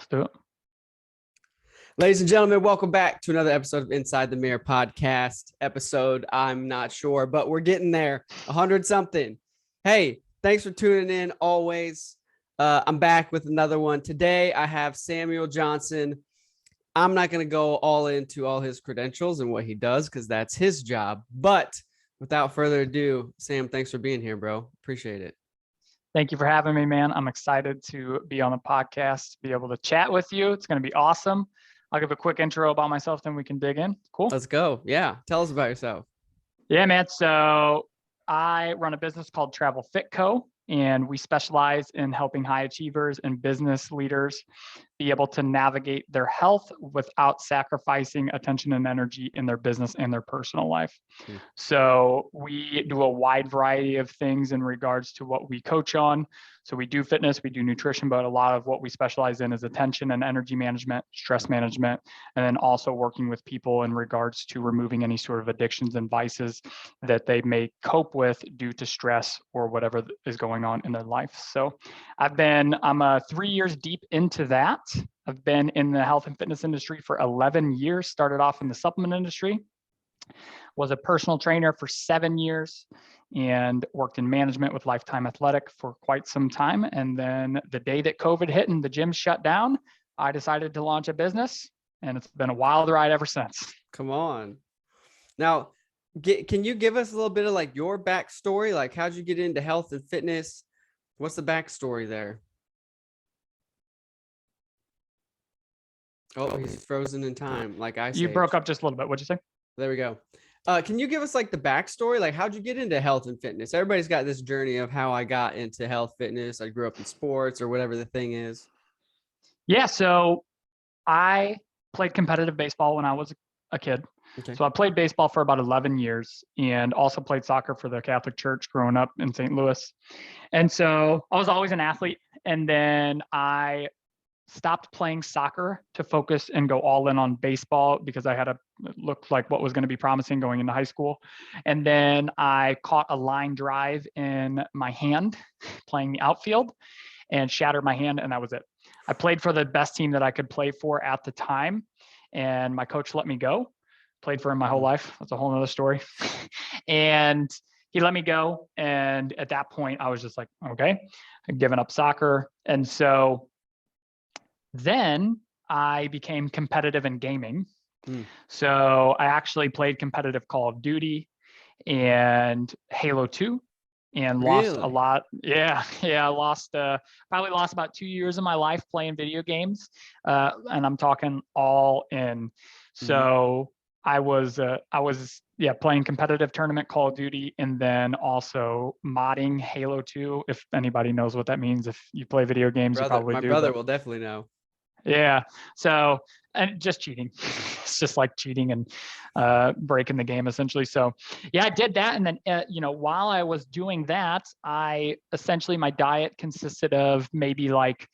Let's do it. Ladies and gentlemen, welcome back to another episode of Inside the Mirror podcast episode. I'm not sure, but we're getting there. 100 something. Hey, thanks for tuning in always. I'm back with another one. Today, I have Samuel Johnson. I'm not going to go all into all his credentials and what he does because that's his job. But without further ado, Sam, thanks for being here, bro. Appreciate it. Thank you for having me, man. I'm excited to be on the podcast, be able to chat with you. It's going to be awesome. I'll give a quick intro about myself, then we can dig in. Cool. Let's go. Yeah. Tell us about yourself. Yeah, man. So I run a business called Travel Fit Co., and we specialize in helping high achievers and business leaders be able to navigate their health without sacrificing attention and energy in their business and their personal life. So we do a wide variety of things in regards to what we coach on. So we do fitness, we do nutrition, but a lot of what we specialize in is attention and energy management, stress management, and then also working with people in regards to removing any sort of addictions and vices that they may cope with due to stress or whatever is going on in their life. So I'm 3 years deep into that. I've been in the health and fitness industry for 11 years, started off in the supplement industry, was a personal trainer for 7 years, and worked in management with Lifetime Athletic for quite some time. And then the day that COVID hit and the gyms shut down, I decided to launch a business, and it's been a wild ride ever since. Come on. Now, can you give us a little bit of like your backstory? Like, how'd you get into health and fitness? What's the backstory there? Oh, he's frozen in time. Like I said. You broke up just a little bit. What'd you say? There we go. Can you give us like the backstory? Like, how'd you get into health and fitness? Everybody's got this journey of how I got into health fitness. I grew up in sports or whatever the thing is. Yeah. So I played competitive baseball when I was a kid. Okay. So I played baseball for about 11 years and also played soccer for the Catholic Church growing up in St. Louis. And so I was always an athlete. And then I stopped playing soccer to focus and go all in on baseball because I had looked like what was going to be promising going into high school. And then I caught a line drive in my hand playing the outfield and shattered my hand, and that was it. I played for the best team that I could play for at the time, and my coach let me go. Played for him my whole life. That's a whole nother story. And he let me go. And at that point, I was just like, okay, I've given up soccer. And so then I became competitive in gaming. So I actually played competitive Call of Duty and Halo 2 and lost a lot. Yeah. I probably lost about 2 years of my life playing video games. And I'm talking all in. So I was playing competitive tournament Call of Duty and then also modding Halo 2. If anybody knows what that means, if you play video games, you probably do. My brother will definitely know. Yeah. So, and just cheating. It's just like cheating and breaking the game essentially. So yeah, I did that. And then, while I was doing that, my diet consisted of maybe like,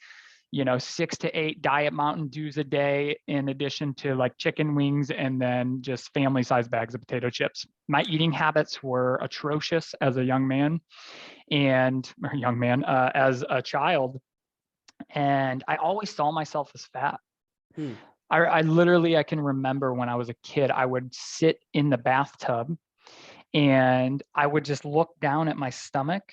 6 to 8 Diet Mountain Dews a day, in addition to like chicken wings and then just family size bags of potato chips. My eating habits were atrocious as a young man as a child. And I always saw myself as fat. I can remember when I was a kid, I would sit in the bathtub and I would just look down at my stomach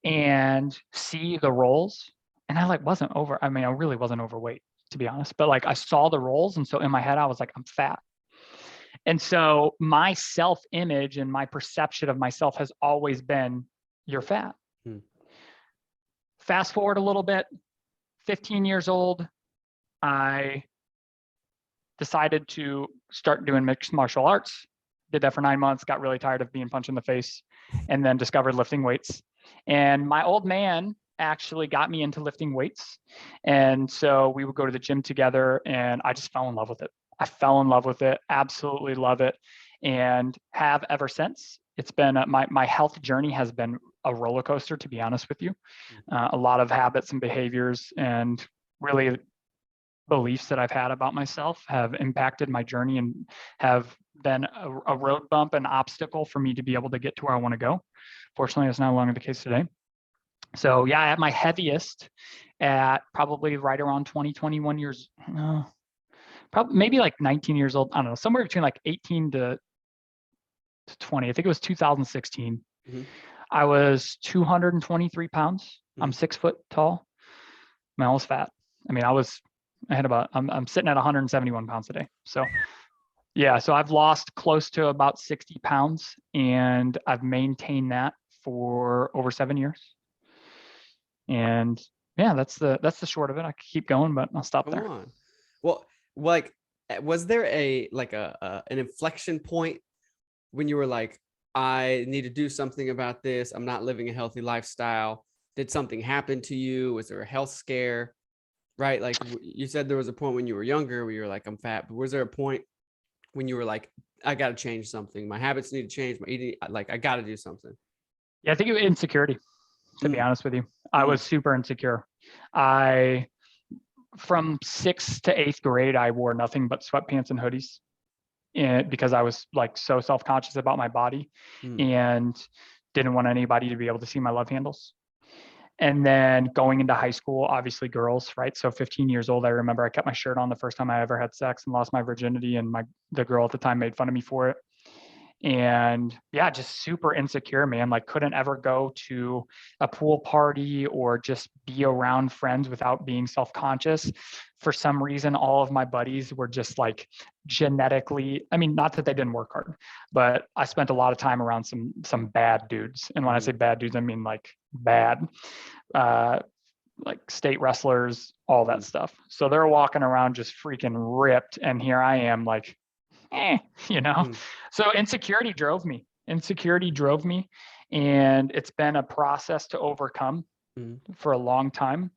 and see the rolls. And I really wasn't overweight, to be honest, but like I saw the rolls. And so in my head, I was like, I'm fat. And so my self-image and my perception of myself has always been, you're fat. Fast forward a little bit, 15 years old, I decided to start doing mixed martial arts. Did that for 9 months, got really tired of being punched in the face, and then discovered lifting weights. And my old man actually got me into lifting weights. And so we would go to the gym together, and I just fell in love with it. Absolutely love it, and have ever since. It's been my health journey has been a roller coaster, to be honest with you. A lot of habits and behaviors and really beliefs that I've had about myself have impacted my journey and have been a road bump, an obstacle for me to be able to get to where I want to go. Fortunately, it's no longer the case today. So yeah, at my heaviest at probably right around 20, 21 years, probably maybe like 19 years old. I don't know, somewhere between like 18 to 20. I think it was 2016. Mm-hmm. I was 223 pounds. I'm 6 foot tall. I mean, I was fat. I mean, I'm sitting at 171 pounds today. So yeah, so I've lost close to about 60 pounds, and I've maintained that for over 7 years. And yeah, that's the short of it. I could keep going, but I'll stop there. Come on. Well, like, was there an inflection point when you were like, I need to do something about this? I'm not living a healthy lifestyle. Did something happen to you? Was there a health scare? Right? Like you said, there was a point when you were younger where you were like, I'm fat. But was there a point when you were like, I got to change something? My habits need to change. My eating, like, I got to do something. Yeah, I think it was insecurity, to be honest with you. I was super insecure. From 6th to 8th grade, I wore nothing but sweatpants and hoodies, because I was like so self-conscious about my body and didn't want anybody to be able to see my love handles. And then going into high school, obviously girls, right? So 15 years old, I remember I kept my shirt on the first time I ever had sex and lost my virginity, and the girl at the time made fun of me for it. And yeah, just super insecure, man. Like, couldn't ever go to a pool party or just be around friends without being self-conscious. For some reason, all of my buddies were just like genetically, I mean, not that they didn't work hard, but I spent a lot of time around some bad dudes. And when I say bad dudes, I mean like bad, like state wrestlers, all that stuff. So they're walking around just freaking ripped, and here I am like, So insecurity drove me, and it's been a process to overcome for a long time,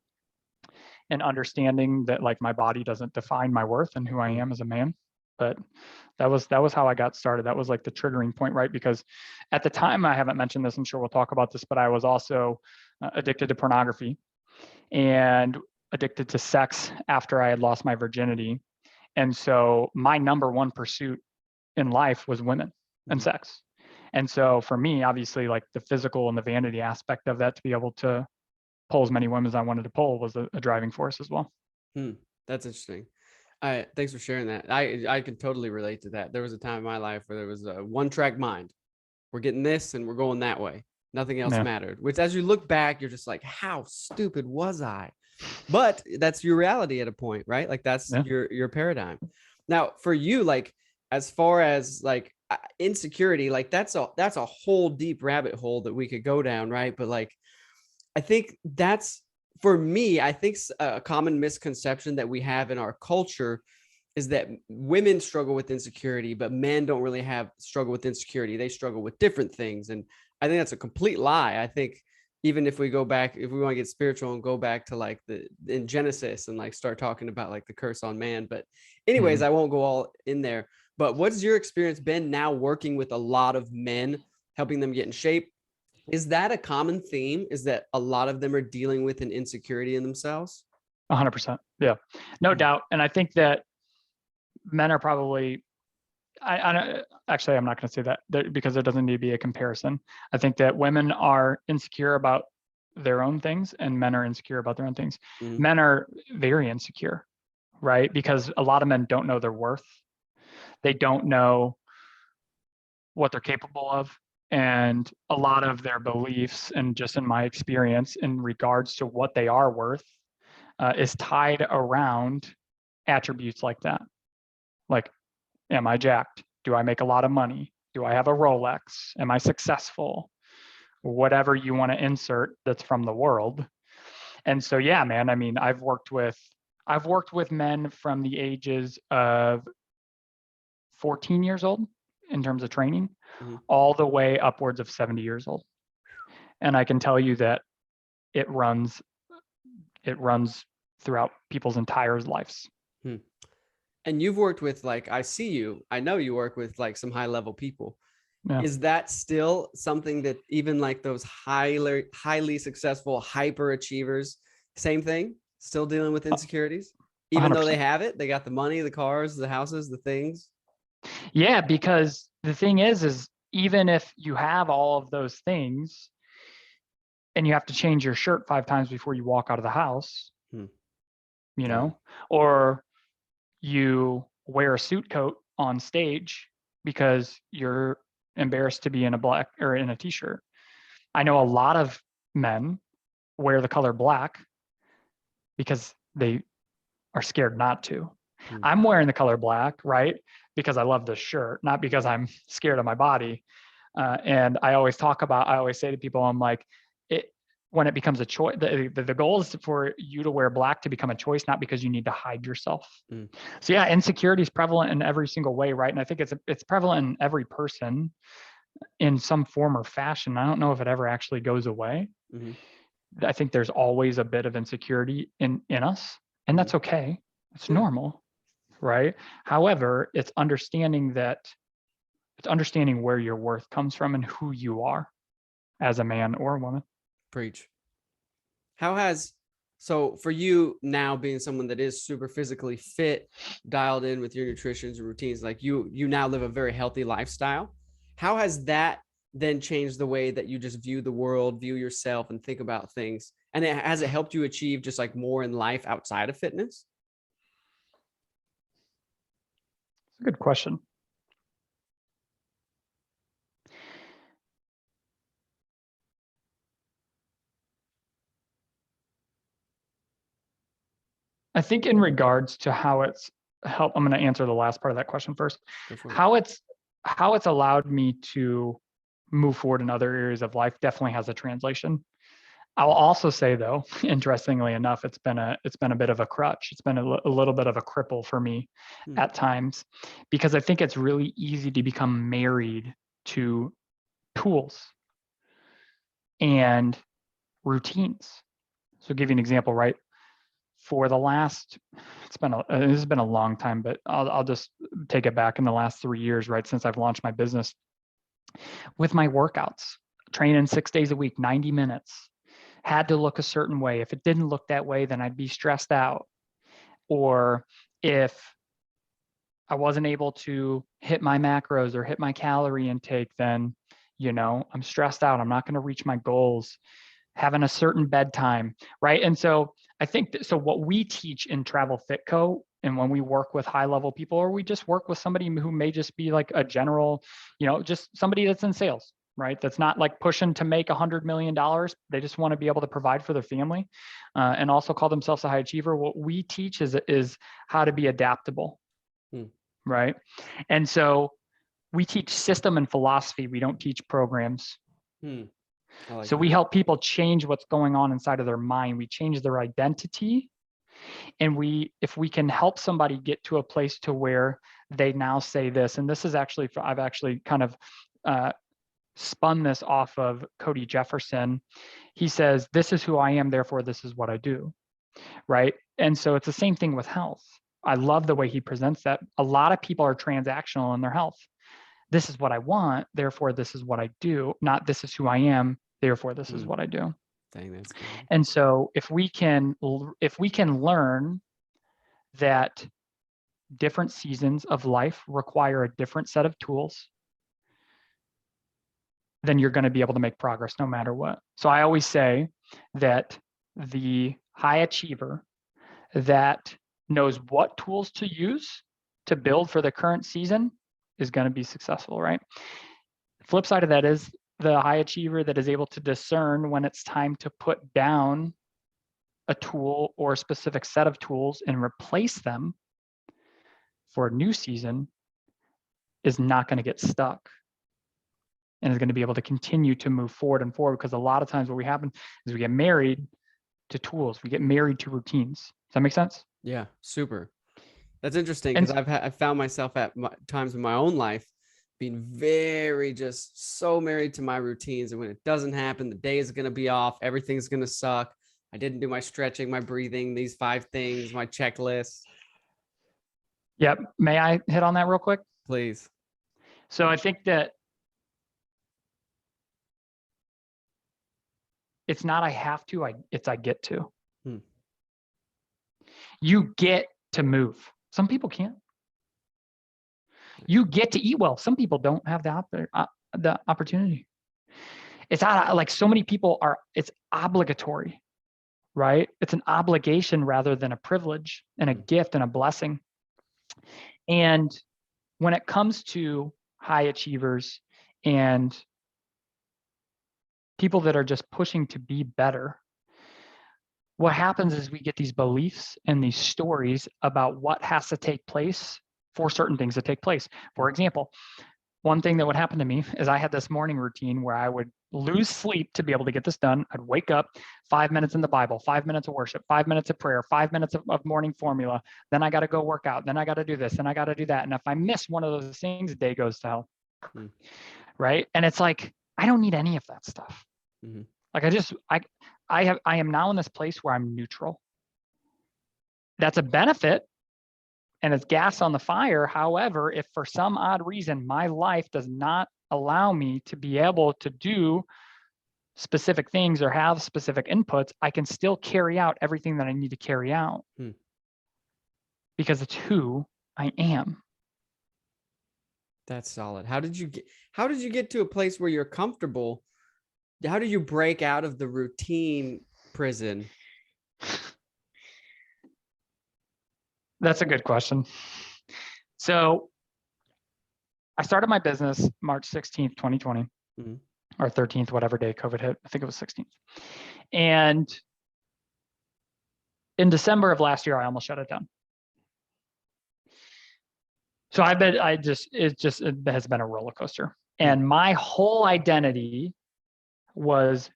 and understanding that like my body doesn't define my worth and who I am as a man. But that was how I got started. That was like the triggering point, right? Because at the time, I haven't mentioned this, I'm sure we'll talk about this, but I was also addicted to pornography and addicted to sex after I had lost my virginity. And so my number one pursuit in life was women and sex. And so for me, obviously, like the physical and the vanity aspect of that, to be able to pull as many women as I wanted to pull, was a driving force as well. That's interesting. Thanks for sharing that. I can totally relate to that. There was a time in my life where there was a one-track mind. We're getting this and we're going that way. Nothing else mattered, which as you look back, you're just like, how stupid was I? But that's your reality at a point, right? Like that's your paradigm. Now for you, like, as far as like insecurity, like that's a whole deep rabbit hole that we could go down, right? But like, I think that's, for me, I think a common misconception that we have in our culture is that women struggle with insecurity, but men don't really struggle with insecurity. They struggle with different things. And I think that's a complete lie. I think even if we go back, if we want to get spiritual and go back to like in Genesis and like start talking about like the curse on man. But anyways, I won't go all in there. But what's your experience been now working with a lot of men, helping them get in shape? Is that a common theme? Is that a lot of them are dealing with an insecurity in themselves? 100%. Yeah, no doubt. And I think that men are probably, actually, I'm not going to say that because there doesn't need to be a comparison. I think that women are insecure about their own things and men are insecure about their own things. Men are very insecure, right? Because a lot of men don't know their worth. They don't know what they're capable of. And a lot of their beliefs, and just in my experience in regards to what they are worth, is tied around attributes like that. Like, am I jacked? Do I make a lot of money? Do I have a Rolex? Am I successful? Whatever you want to insert that's from the world. And so, yeah, man, I mean, I've worked with men from the ages of 14 years old in terms of training, all the way upwards of 70 years old. And I can tell you that it runs throughout people's entire lives. And you've worked with, like, I know you work with like some high level people. Yeah. Is that still something that even like those highly successful hyper achievers, same thing, still dealing with insecurities, even 100%. Though they have it, they got the money, the cars, the houses, the things? Yeah, because the thing is even if you have all of those things, and you have to change your shirt 5 times before you walk out of the house, you know, or you wear a suit coat on stage because you're embarrassed to be in a black or in a t-shirt. I know a lot of men wear the color black because they are scared not to. I'm wearing the color black, right? Because I love this shirt, not because I'm scared of my body. And I always say to people, I'm like, when it becomes a choice, the goal is for you to wear black to become a choice, not because you need to hide yourself. So yeah, insecurity is prevalent in every single way, right? And I think it's prevalent in every person in some form or fashion. I don't know if it ever actually goes away. I think there's always a bit of insecurity in us, and that's okay. It's normal, right? However, it's understanding where your worth comes from and who you are as a man or a woman. Preach. So for you now, being someone that is super physically fit, dialed in with your nutrition and routines, like you now live a very healthy lifestyle. How has that then changed the way that you just view the world, view yourself, and think about things? And has it helped you achieve just like more in life outside of fitness? It's a good question. I think in regards to how it's helped, I'm going to answer the last part of that question first. How it's allowed me to move forward in other areas of life definitely has a translation. I'll also say, though, interestingly enough, it's been a bit of a crutch. It's been a little bit of a cripple for me at times, because I think it's really easy to become married to tools and routines. So, give you an example, right? For the last, this has been a long time, but I'll just take it back in the last 3 years, right? Since I've launched my business, with my workouts, training 6 days a week, 90 minutes, had to look a certain way. If it didn't look that way, then I'd be stressed out. Or if I wasn't able to hit my macros or hit my calorie intake, then, I'm stressed out. I'm not going to reach my goals. Having a certain bedtime, right? And so I think so what we teach in Travel Fit Co, and when we work with high level people, or we just work with somebody who may just be like a general, just somebody that's in sales, right? That's not like pushing to make $100 million. They just want to be able to provide for their family, and also call themselves a high achiever. What we teach is how to be adaptable, right? And so we teach system and philosophy. We don't teach programs. So we help people change what's going on inside of their mind. We change their identity. And if we can help somebody get to a place to where they now say this, and this is actually, I've actually kind of spun this off of Cody Jefferson. He says, this is who I am, therefore this is what I do, right? And so it's the same thing with health. I love the way he presents that. A lot of people are transactional in their health. This is what I want, therefore this is what I do, not this is who I am, therefore this is what I do. Dang, that's good. And so if we can learn that different seasons of life require a different set of tools, then you're going to be able to make progress no matter what. So I always say that the high achiever that knows what tools to use to build for the current season is going to be successful, right? The flip side of that is the high achiever that is able to discern when it's time to put down a tool or a specific set of tools and replace them for a new season is not going to get stuck and is going to be able to continue to move forward and forward, because a lot of times what we happen is we get married to tools. We get married to routines. Does that make sense? Yeah, super. That's interesting, because I've found myself at times in my own life being very just so married to my routines. And when it doesn't happen, the day is going to be off. Everything's going to suck. I didn't do my stretching, my breathing, these 5 things, my checklist. Yep. May I hit on that real quick? Please. So I think that it's not I have to, it's I get to. You get to move. Some people can't. You get to eat well. Some people don't have the opportunity. It's not like so many people it's obligatory, right? It's an obligation rather than a privilege and a gift and a blessing. And when it comes to high achievers and people that are just pushing to be better, what happens is we get these beliefs and these stories about what has to take place for certain things to take place. For example, one thing that would happen to me is I had this morning routine where I would lose sleep to be able to get this done. I'd wake up, 5 minutes in the Bible, 5 minutes of worship, 5 minutes of prayer, 5 minutes of morning formula. Then I got to go work out. Then I got to do this. Then I got to do that. And if I miss one of those things, the day goes to hell. Right. And it's like, I don't need any of that stuff. Like I am now in this place where I'm neutral. That's a benefit and it's gas on the fire. However, if for some odd reason my life does not allow me to be able to do specific things or have specific inputs, I can still carry out everything that I need to carry out because it's who I am. That's solid. How did you get to a place where you're comfortable? How did you break out of the routine prison? That's a good question. So I started my business March 16th, 2020, or 13th, whatever day COVID hit. I think it was 16th. And in December of last year, I almost shut it down. So it has been a roller coaster. And my whole identity was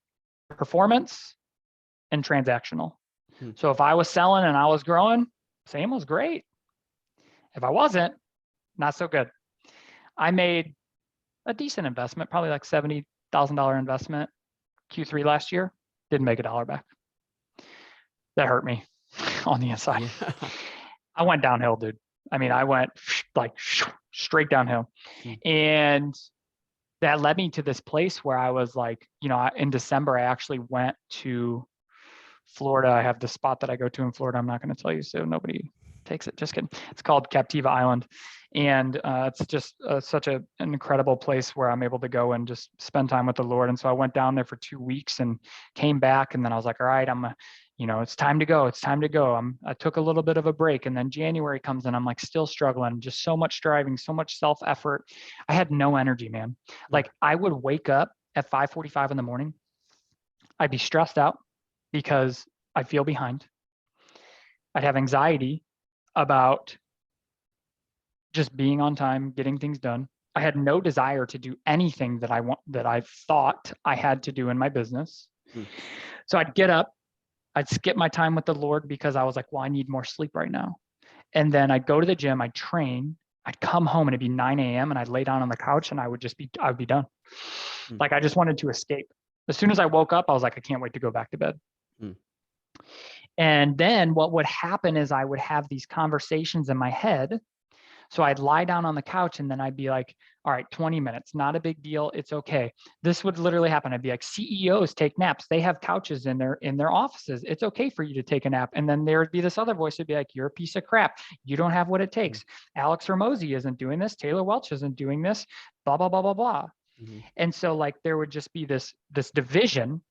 performance and transactional. So if I was selling and I was growing, same was great. If I wasn't, not so good. I made a decent investment, probably like $70,000 investment Q3 last year. Didn't make $1 back. That hurt me on the inside. I went downhill, dude. I mean, I went like straight downhill. And that led me to this place where I was like, in December, I actually went to Florida. I have the spot that I go to in Florida. I'm not going to tell you so nobody takes it. Just kidding. It's called Captiva Island. And it's just such an incredible place where I'm able to go and just spend time with the Lord. And so I went down there for 2 weeks and came back. And then I was like, all right, it's time to go. It's time to go. I took a little bit of a break. And then January comes and I'm like still struggling, just so much striving, so much self-effort. I had no energy, man. Like I would wake up at 5:45 in the morning. I'd be stressed out because I'd feel behind. I'd have anxiety about just being on time, getting things done. I had no desire to do anything that I thought I had to do in my business. So I'd get up, I'd skip my time with the Lord because I was like, well, I need more sleep right now. And then I'd go to the gym, I'd train, I'd come home and it'd be 9 a.m. and I'd lay down on the couch and I would be done. Like I just wanted to escape. As soon as I woke up, I was like, I can't wait to go back to bed. And then what would happen is I would have these conversations in my head. So I'd lie down on the couch and then I'd be like, all right, 20 minutes, not a big deal. It's okay. This would literally happen. I'd be like, CEOs take naps. They have couches in their offices. It's okay for you to take a nap. And then there would be this other voice would be like, you're a piece of crap. You don't have what it takes. Alex Hormozy isn't doing this. Taylor Welch isn't doing this, blah, blah, blah, blah, blah. And so like, there would just be this division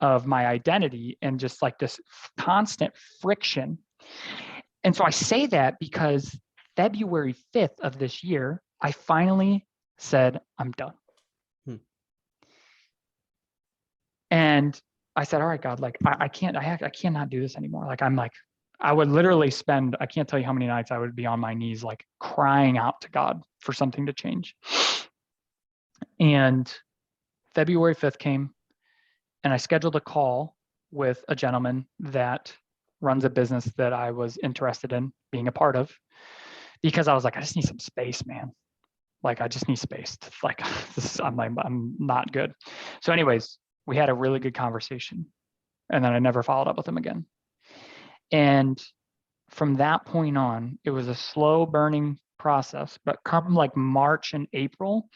of my identity and just like this constant friction. And so I say that because February 5th of this year, I finally said, I'm done. And I said, all right, God, like I cannot do this anymore. Like, I would literally spend, I can't tell you how many nights I would be on my knees, like crying out to God for something to change. And February 5th came and I scheduled a call with a gentleman that runs a business that I was interested in being a part of. Because I was like, I just need some space, man. Like, I just need space. Like, I'm not good. So anyways, we had a really good conversation. And then I never followed up with him again. And from that point on, it was a slow burning process. But come like March and April,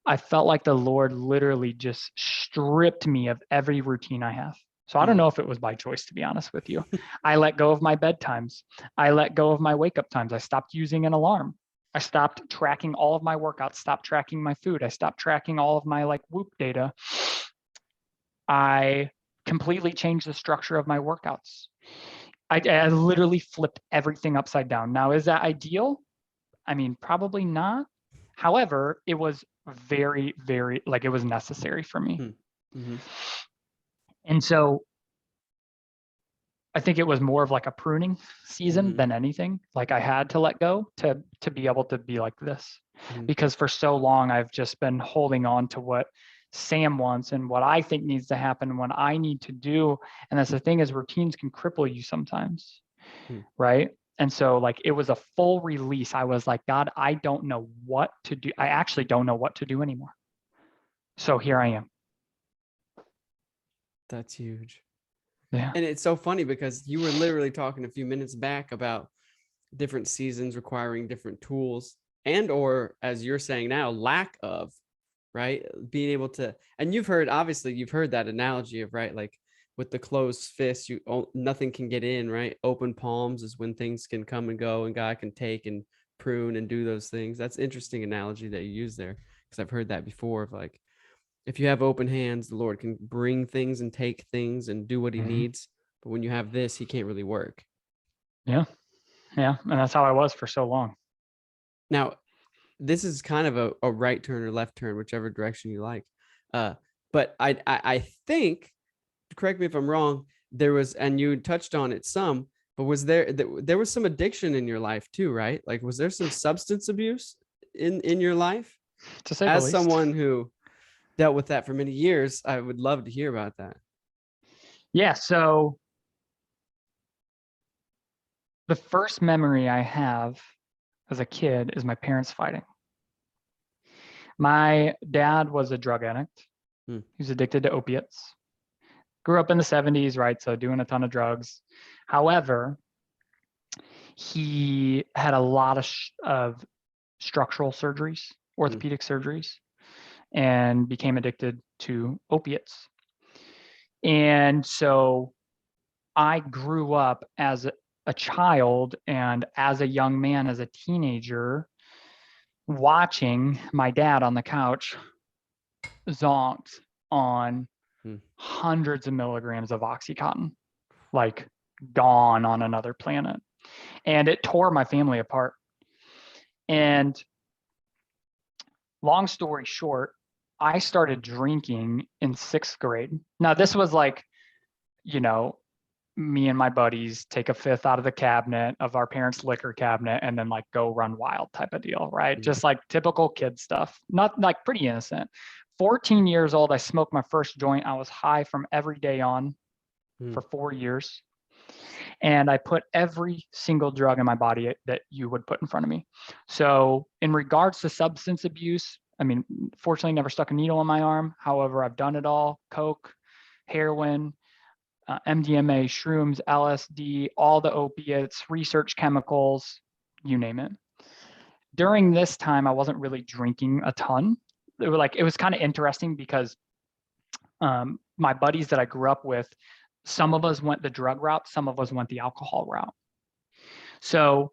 I felt like the Lord literally just stripped me of every routine I have. So I don't know if it was by choice, to be honest with you. I let go of my bedtimes. I let go of my wake up times. I stopped using an alarm. I stopped tracking all of my workouts, stopped tracking my food. I stopped tracking all of my like Whoop data. I completely changed the structure of my workouts. I literally flipped everything upside down. Now, is that ideal? I mean, probably not. However, it was very, very, like, it was necessary for me. Mm-hmm. And so I think it was more of like a pruning season than anything. Like I had to let go to be able to be like this, because for so long I've just been holding on to what Sam wants and what I think needs to happen, what I need to do. And that's the thing, is routines can cripple you sometimes, right? And so like it was a full release. I was like, God, I don't know what to do. I actually don't know what to do anymore. So here I am. That's huge. Yeah. And it's so funny because you were literally talking a few minutes back about different seasons requiring different tools, and or as you're saying now, lack of, right? Being able to, and you've heard that analogy of, right, like with the closed fist, nothing can get in, right? Open palms is when things can come and go and God can take and prune and do those things. That's an interesting analogy that you use there, because I've heard that before of like, if you have open hands, the Lord can bring things and take things and do what he needs. But when you have this, he can't really work. Yeah. Yeah. And that's how I was for so long. Now, this is kind of a right turn or left turn, whichever direction you like. But I think, correct me if I'm wrong, there was, and you touched on it some, but was there was some addiction in your life too, right? Like, was there some substance abuse in your life? To say the As least. someone who dealt with that for many years, I would love to hear about that. Yeah. So the first memory I have as a kid is my parents fighting. My dad was a drug addict. He was addicted to opiates. Grew up in the 70s, right? So doing a ton of drugs. However, he had a lot of structural surgeries, orthopedic surgeries, and became addicted to opiates. And so I grew up as a child and as a young man, as a teenager, watching my dad on the couch zonked on hundreds of milligrams of Oxycontin, like gone on another planet. And it tore my family apart. And long story short, I started drinking in 6th grade. Now, this was like, you know, me and my buddies take a fifth out of the cabinet of our parents' liquor cabinet and then like go run wild type of deal, right? Just like typical kid stuff, not like pretty innocent. 14 years old, I smoked my first joint. I was high from every day on for 4 years. And I put every single drug in my body that you would put in front of me. So in regards to substance abuse, I mean, fortunately never stuck a needle in my arm. However, I've done it all: coke, heroin, MDMA, shrooms, LSD, all the opiates, research chemicals, you name it. During this time, I wasn't really drinking a ton. It was kind of interesting because my buddies that I grew up with, some of us went the drug route, some of us went the alcohol route. So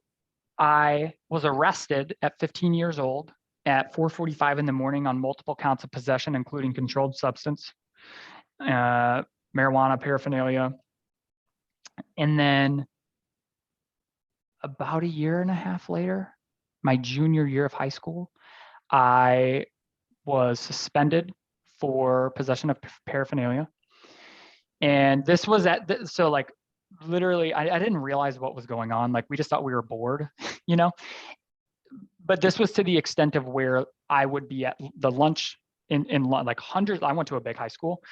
I was arrested at 15 years old at 4:45 in the morning on multiple counts of possession, including controlled substance, marijuana paraphernalia. And then about a year and a half later, my junior year of high school, I was suspended for possession of paraphernalia. And this was so like literally, I didn't realize what was going on. Like we just thought we were bored, you know? But this was to the extent of where I would be at the lunch in like hundreds. I went to a big high school.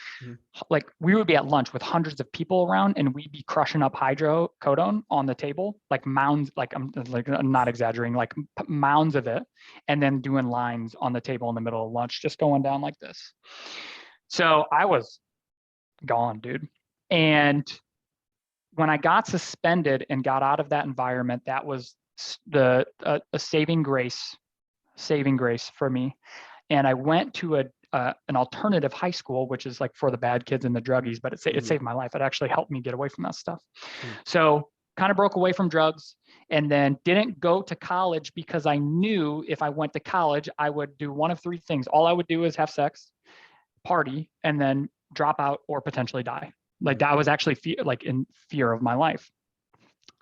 Like we would be at lunch with hundreds of people around, and we'd be crushing up hydrocodone on the table, like mounds. Like I'm not exaggerating, like mounds of it, and then doing lines on the table in the middle of lunch, just going down like this. So I was gone, dude. And when I got suspended and got out of that environment, that was a saving grace for me. And I went to an alternative high school, which is like for the bad kids and the druggies, but it saved my life. It actually helped me get away from that stuff. So kind of broke away from drugs. and then didn't go to college because I knew if I went to college, I would do one of three things. All I would do is have sex, party, and then drop out or potentially die. Like I was actually in fear of my life.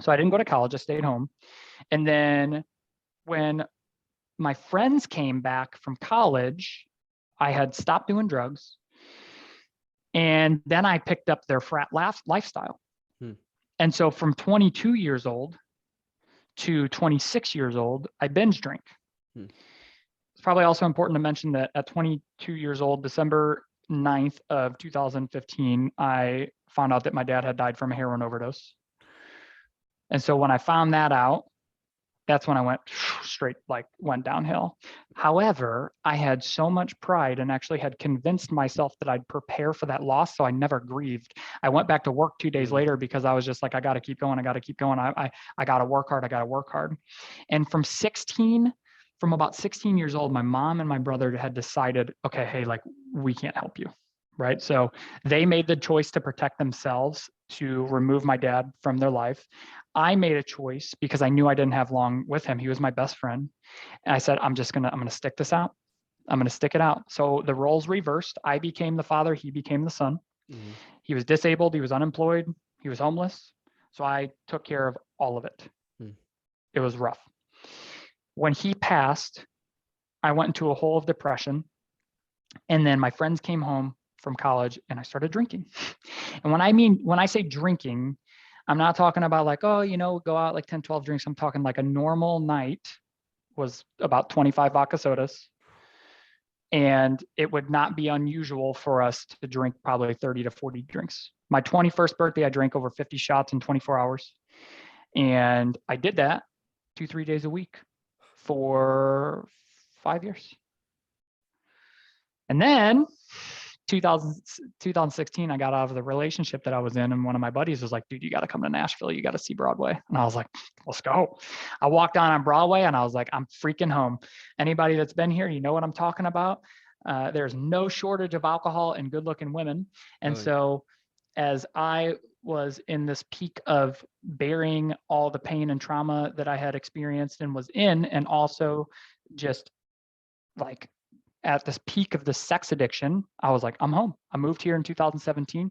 So I didn't go to college. I stayed home. And then when my friends came back from college, I had stopped doing drugs. And then I picked up their frat lifestyle. And so from 22 years old to 26 years old, I binge drink. It's probably also important to mention that at 22 years old, December 9th of 2015, I found out that my dad had died from a heroin overdose. And so when I found that out, that's when I went straight, went downhill. However, I had so much pride and actually had convinced myself that I'd prepare for that loss. So I never grieved. I went back to work 2 days later because I was just like, I got to keep going. I got to keep going. I got to work hard. I got to work hard. And from about 16 years old, my mom and my brother had decided, okay, hey, we can't help you. Right. So they made the choice to protect themselves to remove my dad from their life. I made a choice because I knew I didn't have long with him. He was my best friend. And I said, I'm going to stick this out. I'm going to stick it out. So the roles reversed. I became the father. He became the son. He was disabled. He was unemployed. He was homeless. So I took care of all of it. It was rough. When he passed, I went into a hole of depression. And then my friends came home from college and I started drinking. And when I say drinking, I'm not talking about go out 10, 12 drinks. I'm talking like a normal night was about 25 vodka sodas. And it would not be unusual for us to drink probably 30 to 40 drinks. My 21st birthday, I drank over 50 shots in 24 hours. And I did that 2-3 days a week for 5 years. And then 2016, I got out of the relationship that I was in. And one of my buddies was like, dude, you got to come to Nashville. You got to see Broadway. And I was like, let's go. I walked on Broadway and I was like, I'm freaking home. Anybody that's been here, you know what I'm talking about. There's no shortage of alcohol and good looking women. And so as I was in this peak of burying all the pain and trauma that I had experienced and was in, and also just at this peak of the sex addiction, I was like, I'm home. I moved here in 2017,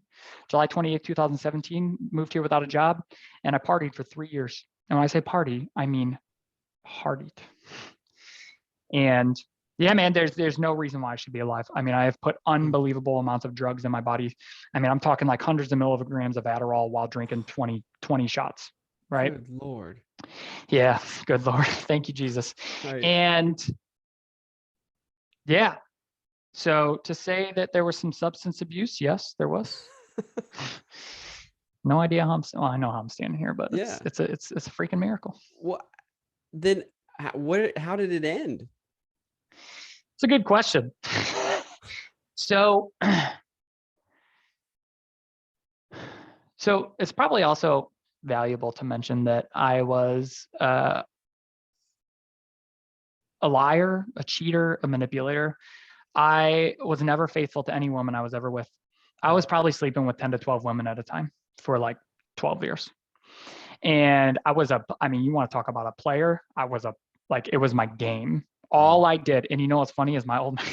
July 28th, 2017, moved here without a job, and I partied for 3 years. And when I say party, I mean partied. And yeah, man, there's no reason why I should be alive. I mean, I have put unbelievable amounts of drugs in my body. I mean, I'm talking like hundreds of milligrams of Adderall while drinking 20 shots, right? Good Lord. Yeah, good Lord. Thank you, Jesus. Right. And yeah. So to say that there was some substance abuse, yes, there was. No idea how I know how I'm standing here, but it's a freaking miracle. How did it end? It's a good question. So it's probably also valuable to mention that I was a liar, a cheater, a manipulator. I was never faithful to any woman I was ever with. I was probably sleeping with 10 to 12 women at a time for 12 years. And you want to talk about a player? It was my game. All I did, and you know what's funny is my old man.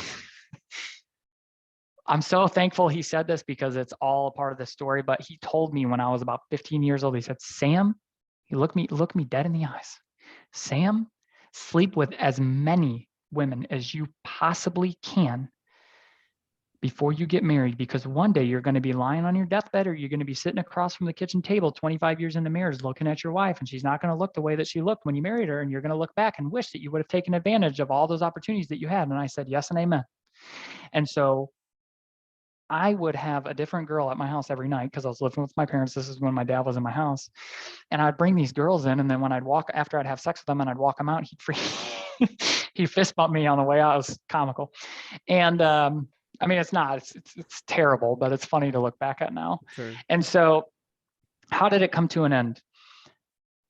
I'm so thankful he said this because it's all a part of the story, but he told me when I was about 15 years old, he said, Sam, he looked me dead in the eyes. Sam, sleep with as many women as you possibly can before you get married, because one day you're going to be lying on your deathbed, or you're going to be sitting across from the kitchen table 25 years in the mirrors looking at your wife, and she's not going to look the way that she looked when you married her, and you're going to look back and wish that you would have taken advantage of all those opportunities that you had. And I said yes and amen. And so I would have a different girl at my house every night because I was living with my parents. This is when my dad was in my house. And I'd bring these girls in, and then when after I'd have sex with them and I'd walk them out, he'd fist bump me on the way out. It was comical. And it's terrible, but it's funny to look back at now. Sure. And so how did it come to an end?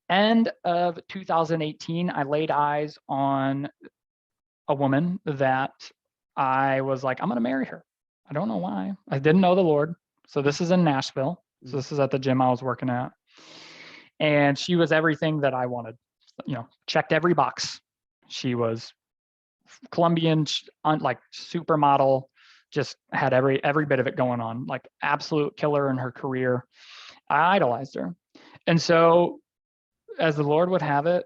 End of 2018, I laid eyes on a woman that I was like, I'm going to marry her. I don't know why. I didn't know the Lord. So this is in Nashville. So this is at the gym I was working at. And she was everything that I wanted, checked every box. She was Colombian, like supermodel, just had every bit of it going on, like absolute killer in her career. I idolized her. And so as the Lord would have it,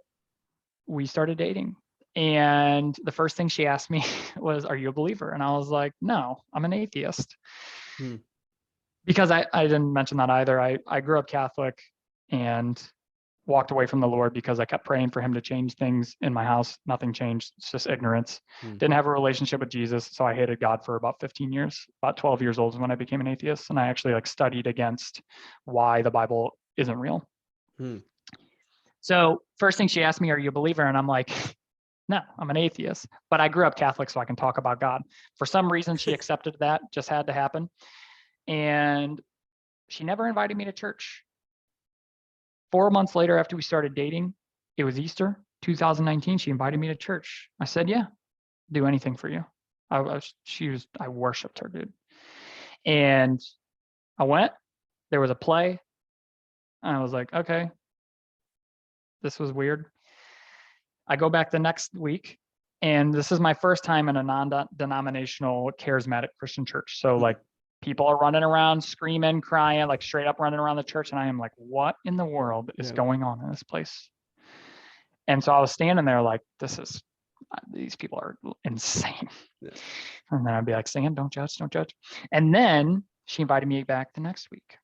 we started dating. And the first thing she asked me was, "Are you a believer?" And I was like, "No, I'm an atheist." Because I didn't mention that either. I grew up Catholic and walked away from the Lord because I kept praying for him to change things in my house. Nothing changed. It's just ignorance. Didn't have a relationship with Jesus. So I hated God for about 15 years. About 12 years old is when I became an atheist. And I actually studied against why the Bible isn't real. So first thing she asked me, "Are you a believer?" And I'm like, "No, I'm an atheist." But I grew up Catholic, so I can talk about God. For some reason, she accepted that. Just had to happen. And she never invited me to church. 4 months later, after we started dating, it was Easter 2019. She invited me to church. I said, "Yeah, do anything for you." I worshiped her, dude. And I went. There was a play. And I was like, okay, this was weird. I go back the next week, and this is my first time in a non-denominational charismatic Christian church. So like people are running around screaming, crying, like straight up running around the church. And I am like, what in the world is going on in this place? And so I was standing there like, these people are insane. And then I'd be like, "Sam, don't judge, don't judge." And then she invited me back the next week.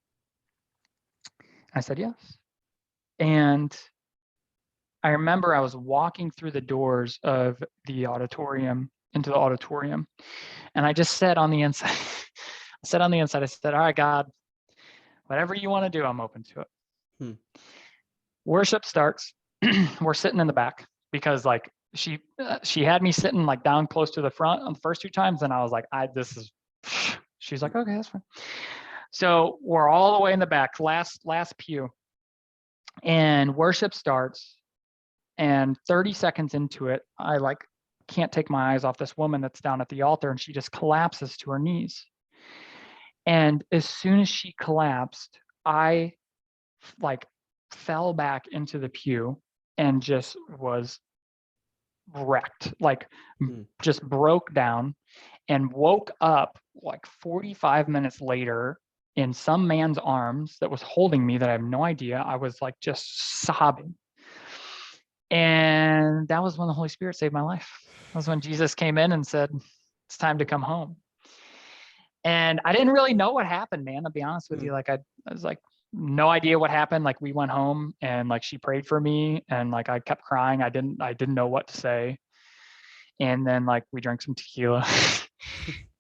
I said yes. And I remember I was walking through the doors of the auditorium, into the auditorium, and I just said on the inside, I said, "All right, God, whatever you want to do, I'm open to it." Worship starts. We're sitting in the back because like she had me sitting like down close to the front on the first 2 times, and I was like, she's like, "Okay, that's fine." So we're all the way in the back, last pew, and worship starts. And 30 seconds into it, I can't take my eyes off this woman that's down at the altar, and she just collapses to her knees. And as soon as she collapsed, I fell back into the pew and just was wrecked, just broke down, and woke up 45 minutes later in some man's arms that was holding me that I have no idea. I was just sobbing. And that was when the Holy Spirit saved my life. That was when Jesus came in and said, "It's time to come home." And I didn't really know what happened, man. I'll be honest with you. I was no idea what happened. We went home and she prayed for me, and I kept crying. I didn't know what to say. And then we drank some tequila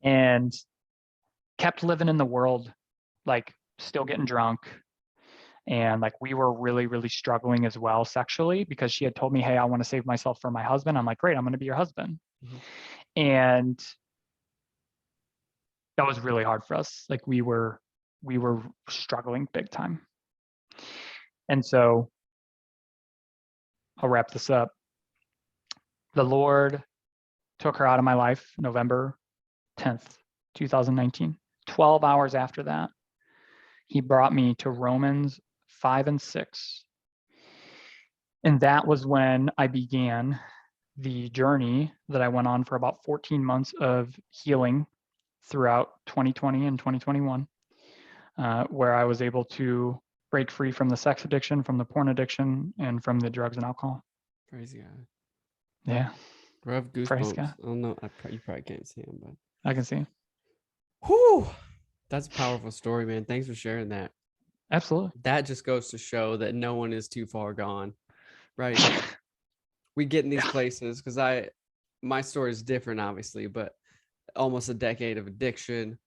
and kept living in the world, still getting drunk. And we were really, really struggling as well sexually, because she had told me, "Hey, I want to save myself for my husband." I'm like, "Great, I'm going to be your husband." And that was really hard for us. We were struggling big time. And so I'll wrap this up. The Lord took her out of my life November 10th, 2019. 12 hours after that, he brought me to Romans 5 and 6. And that was when I began the journey that I went on for about 14 months of healing throughout 2020 and 2021, where I was able to break free from the sex addiction, from the porn addiction, and from the drugs and alcohol. Praise God. Yeah. I have goosebumps. Praise God. I don't know. You probably can't see them, but I can see him. Whew. That's a powerful story, man. Thanks for sharing that. Absolutely. That just goes to show that no one is too far gone, right? We get in these places because my story is different, obviously, but almost a decade of addiction,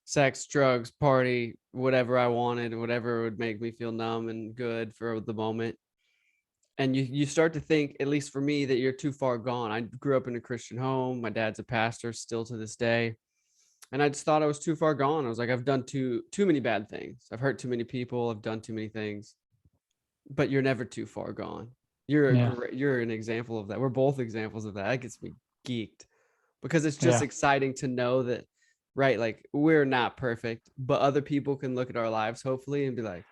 sex, drugs, party, whatever I wanted, whatever would make me feel numb and good for the moment. And you start to think, at least for me, that you're too far gone. I grew up in a Christian home. My dad's a pastor still to this day. And I just thought I was too far gone. I was like, I've done too many bad things. I've hurt too many people. I've done too many things. But you're never too far gone. You're an example of that. We're both examples of that. That gets me geeked, because it's just exciting to know that, right? We're not perfect, but other people can look at our lives hopefully and be like,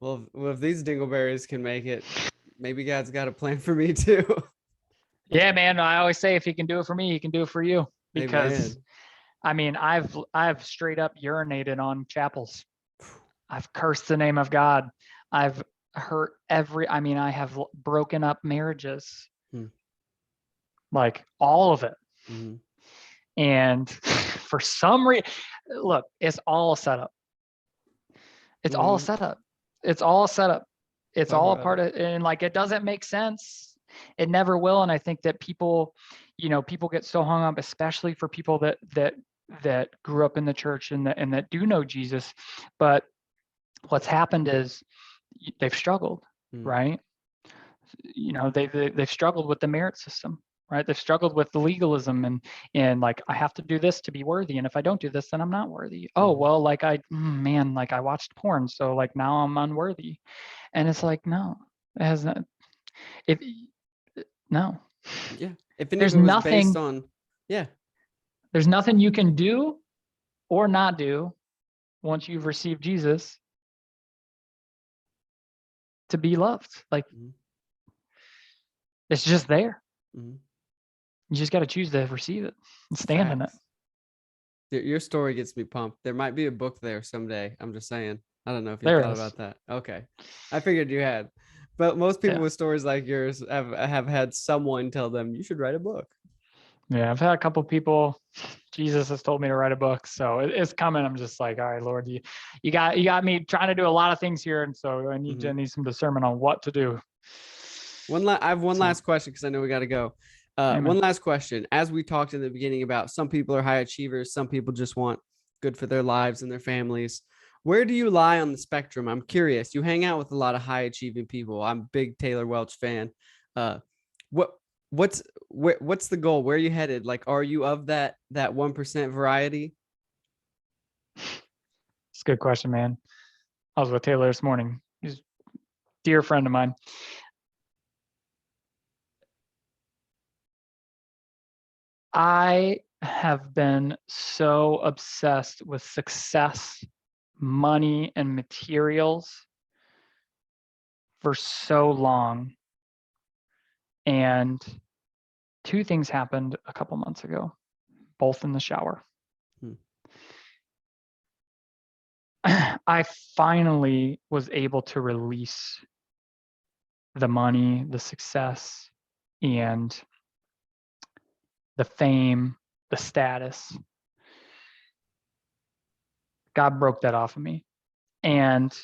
Well, if these dingleberries can make it, maybe God's got a plan for me too. Yeah, man. I always say if he can do it for me, he can do it for you. Because Amen. I mean, I've straight up urinated on chapels. I've cursed the name of God. I've hurt I have broken up marriages, like all of it. Mm-hmm. And for some reason, look, it's all a setup. It's all a setup. It's all a setup. It's Talk all a about part it. of, and like, it doesn't make sense. It never will. And I think that people get so hung up, especially for people that grew up in the church and that do know Jesus. But what's happened is they've struggled, right? They've struggled with the merit system, right? They've struggled with the legalism and like, I have to do this to be worthy, and if I don't do this, then I'm not worthy. Oh well, like I watched porn, so like now I'm unworthy. And it's like, no, it has not. If no, Yeah. If any of there's it was based nothing on, yeah. there's nothing you can do or not do once you've received Jesus to be loved. Like, it's just there. You just got to choose to receive it and stand in it. Your story gets me pumped. There might be a book there someday. I'm just saying. I don't know if you There thought is. about that. Okay. I figured you had. But most people with stories like yours have had someone tell them you should write a book. Yeah, I've had a couple people. Jesus has told me to write a book, so it's coming. I'm just like, all right, Lord, you got me trying to do a lot of things here, and so I need some discernment on what to do. I have one last question because I know we got to go. One last question. As we talked in the beginning about, some people are high achievers, some people just want good for their lives and their families. Where do you lie on the spectrum? I'm curious. You hang out with a lot of high achieving people. I'm a big Taylor Welch fan. What's the goal? Where are you headed? Like, are you of that 1% variety? It's a good question, man. I was with Taylor this morning. He's a dear friend of mine. I have been so obsessed with success, money, and materials for so long. And two things happened a couple months ago, both in the shower. I finally was able to release the money, the success, and the fame, the status. God broke that off of me. And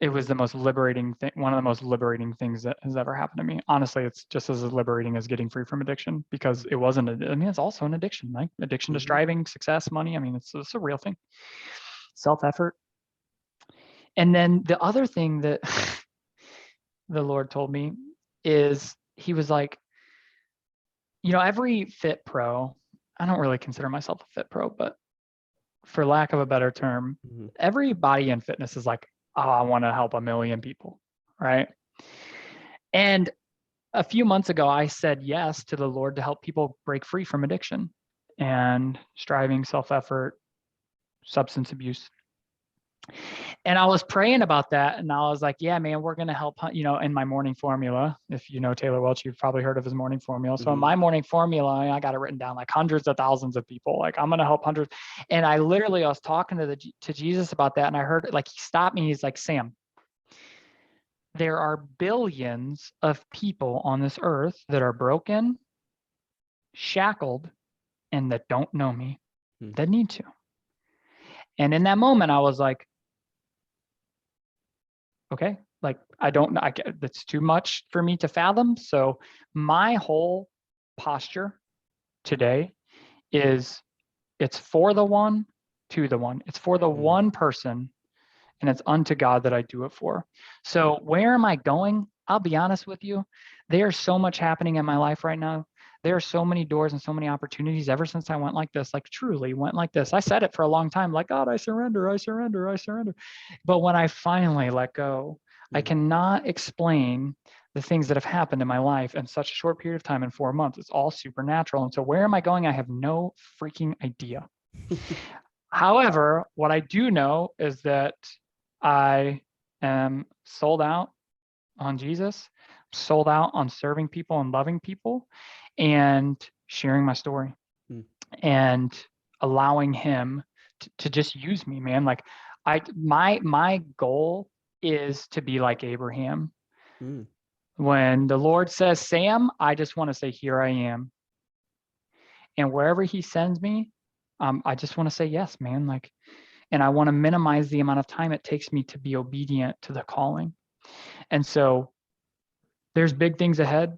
it was the most liberating thing, one of the most liberating things that has ever happened to me. Honestly, it's just as liberating as getting free from addiction, because it wasn't, it's also an addiction, like addiction to striving, success, money. I mean, it's a real thing. Self-effort. And then the other thing that the Lord told me is, he was like, every fit pro, I don't really consider myself a fit pro, but for lack of a better term, every body and fitness is like, oh, I want to help 1 million people, right? And a few months ago, I said yes to the Lord to help people break free from addiction and striving, self-effort, substance abuse. And I was praying about that, and I was like, yeah, man, we're going to help, in my morning formula. If you know Taylor Welch, you've probably heard of his morning formula. So in my morning formula, I got it written down, like hundreds of thousands of people. Like, I'm going to help hundreds. And I was talking to Jesus about that, and I heard, like, he stopped me. He's like, Sam, there are billions of people on this earth that are broken, shackled, and that don't know me, that need to. And in that moment, I was like, okay, like, that's too much for me to fathom. So my whole posture today is, it's for the one, to the one. It's for the one person, and it's unto God that I do it for. So where am I going? I'll be honest with you. There's so much happening in my life right now. There are so many doors and so many opportunities ever since I went like this, like truly went like this. I said it for a long time, like, God, I surrender, I surrender, I surrender. But when I finally let go, I cannot explain the things that have happened in my life in such a short period of time, in 4 months. It's all supernatural. And so where am I going? I have no freaking idea. However, what I do know is that I am sold out on Jesus, sold out on serving people and loving people and sharing my story and allowing him to just use me, man. Like my goal is to be like Abraham. When the Lord says, Sam, I just want to say, here I am. And wherever he sends me, I just want to say yes, man. Like, and I want to minimize the amount of time it takes me to be obedient to the calling. And so there's big things ahead,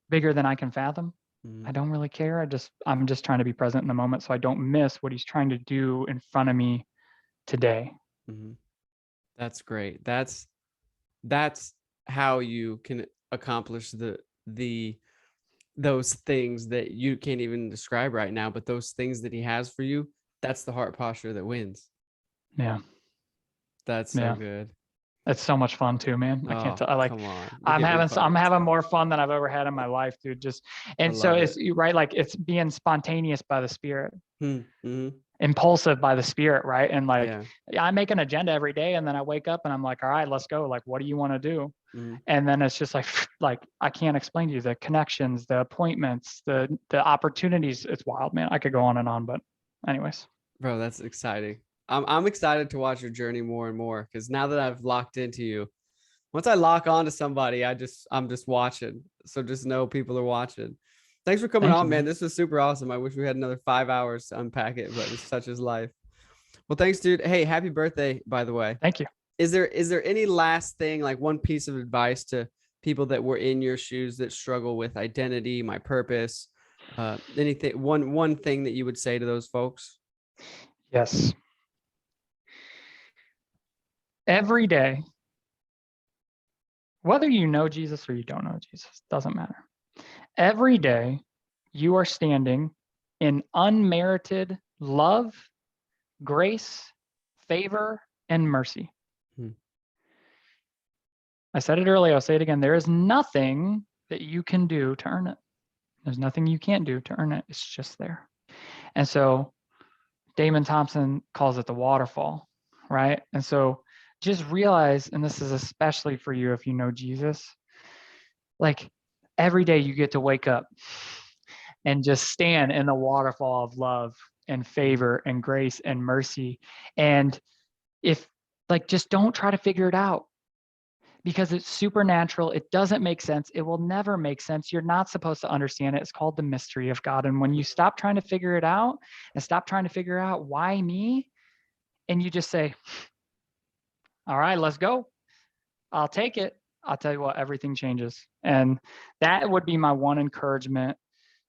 bigger than I can fathom. I don't really care. I'm just trying to be present in the moment so I don't miss what he's trying to do in front of me today. That's great. That's how you can accomplish those things that you can't even describe right now, but those things that he has for you, that's the heart posture that wins. Yeah. That's so good. It's so much fun too, man. I can't tell. Come on. I'm having more fun than I've ever had in my life, dude. It's right. Like it's being spontaneous by the Spirit, impulsive by the Spirit. Right. And I make an agenda every day and then I wake up and I'm like, all right, let's go. Like, what do you want to do? And then it's just like, I can't explain to you the connections, the appointments, the opportunities. It's wild, man. I could go on, but anyways. Bro, that's exciting. I'm excited to watch your journey more and more because now that I've locked into you, once I lock on to somebody, I'm just watching. So just know people are watching. Thanks for coming on, man. This was super awesome. I wish we had another 5 hours to unpack it, but it's such is life. Well, thanks, dude. Hey, happy birthday, by the way. Thank you. Is there any last thing, like one piece of advice to people that were in your shoes that struggle with identity, my purpose, anything, one thing that you would say to those folks? Yes. Every day, whether you know Jesus or you don't know Jesus, doesn't matter. Every day, you are standing in unmerited love, grace, favor, and mercy. I said it earlier, I'll say it again. There is nothing that you can do to earn it. There's nothing you can't do to earn it. It's just there. And so Damon Thompson calls it the waterfall, right? And so just realize, and this is especially for you if you know Jesus, like every day you get to wake up and just stand in the waterfall of love and favor and grace and mercy. And if just don't try to figure it out because it's supernatural. It doesn't make sense. It will never make sense. You're not supposed to understand it. It's called the mystery of God. And when you stop trying to figure it out and stop trying to figure out why me, and you just say, all right, let's go. I'll take it. I'll tell you what, everything changes. And that would be my one encouragement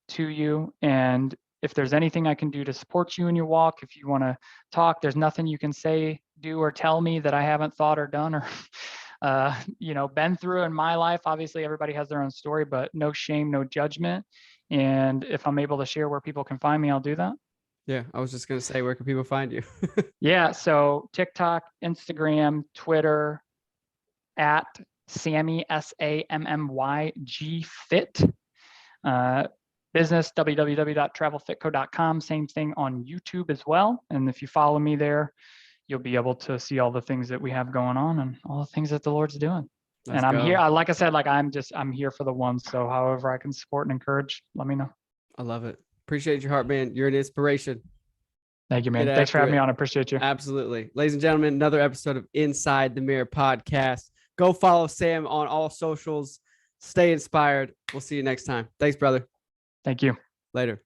to you. And if there's anything I can do to support you in your walk, if you want to talk, there's nothing you can say, do, or tell me that I haven't thought or done or, been through in my life. Obviously, everybody has their own story, but no shame, no judgment. And if I'm able to share where people can find me, I'll do that. Yeah, I was just going to say, where can people find you? Yeah, so TikTok, Instagram, Twitter, at Sammy, SAMMY Fit. Business, www.travelfitco.com. Same thing on YouTube as well. And if you follow me there, you'll be able to see all the things that we have going on and all the things that the Lord's doing. I'm here. Like I said, I'm here for the ones. So however I can support and encourage, let me know. I love it. Appreciate your heart, man. You're an inspiration. Thank you, man. Thanks for having me on. I appreciate you. Absolutely. Ladies and gentlemen, another episode of Inside the Mirror podcast. Go follow Sam on all socials. Stay inspired. We'll see you next time. Thanks, brother. Thank you. Later.